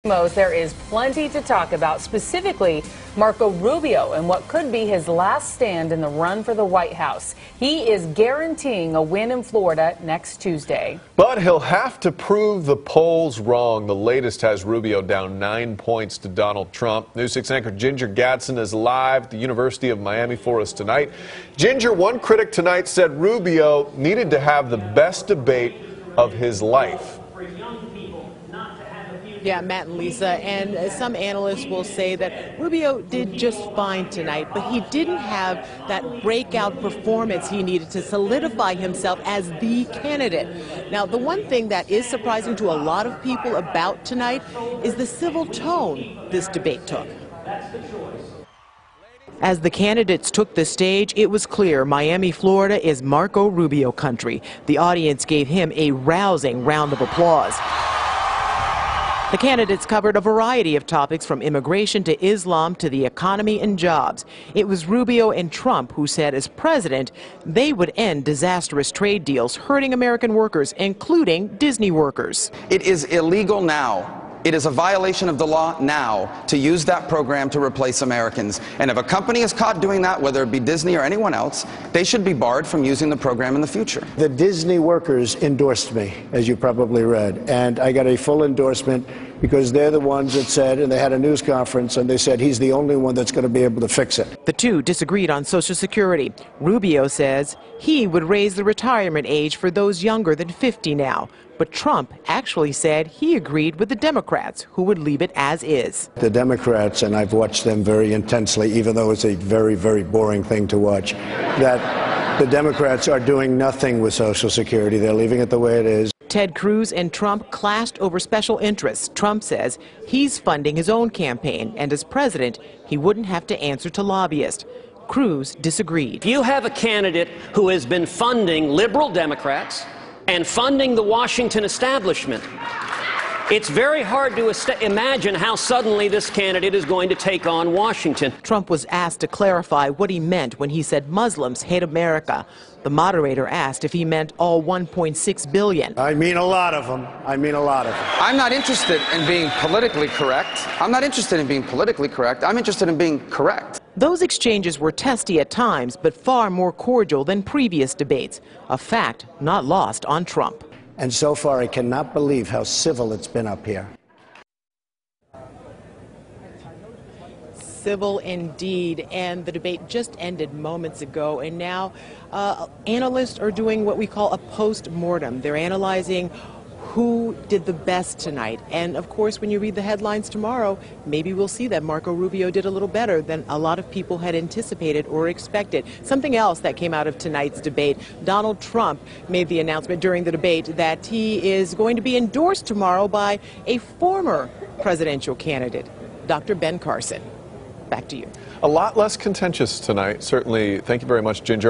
There is plenty to talk about, specifically Marco Rubio and what could be his last stand in the run for the White House. He is guaranteeing a win in Florida next Tuesday. But he'll have to prove the polls wrong. The latest has Rubio down 9 points to Donald Trump. News 6 anchor Ginger Gadsden is live at the University of Miami for us tonight. Ginger, one critic tonight said Rubio needed to have the best debate of his life. Yeah, Matt and Lisa, and some analysts will say that Rubio did just fine tonight, but he didn't have that breakout performance he needed to solidify himself as the candidate. Now, the one thing that is surprising to a lot of people about tonight is the civil tone this debate took. As the candidates took the stage, it was clear Miami, Florida is Marco Rubio country. The audience gave him a rousing round of applause. The candidates covered a variety of topics from immigration to Islam to the economy and jobs. It was Rubio and Trump who said as president they would end disastrous trade deals hurting American workers, including Disney workers. It is illegal now. It is a violation of the law now to use that program to replace Americans. And if a company is caught doing that, whether it be Disney or anyone else, they should be barred from using the program in the future. The Disney workers endorsed me, as you probably read, and I got a full endorsement because they're the ones that said, and they had a news conference, and they said he's the only one that's going to be able to fix it. The two disagreed on Social Security. Rubio says he would raise the retirement age for those younger than 50 now. But Trump actually said he agreed with the Democrats, who would leave it as is. The Democrats, and I've watched them very intensely, even though it's a very, very boring thing to watch, that the Democrats are doing nothing with Social Security. They're leaving it the way it is. Ted Cruz and Trump clashed over special interests. Trump says he's funding his own campaign, and as president, he wouldn't have to answer to lobbyists. Cruz disagreed. If you have a candidate who has been funding liberal Democrats and funding the Washington establishment, it's very hard to imagine how suddenly this candidate is going to take on Washington. Trump was asked to clarify what he meant when he said Muslims hate America. The moderator asked if he meant all 1.6 billion. I mean a lot of them. I mean a lot of them. I'm not interested in being politically correct. I'm interested in being correct. Those exchanges were testy at times, but far more cordial than previous debates, a fact not lost on Trump. And so far, I cannot believe how civil it's been up here. Civil indeed, and the debate just ended moments ago, and now analysts are doing what we call a post-mortem. They're analyzing who did the best tonight, and of course when you read the headlines tomorrow, maybe we'll see that Marco Rubio did a little better than a lot of people had anticipated or expected. Something else that came out of tonight's debate, Donald Trump made the announcement during the debate that he is going to be endorsed tomorrow by a former presidential candidate, Dr. Ben Carson. Back to you. A lot less contentious tonight, certainly. Thank you very much, Ginger.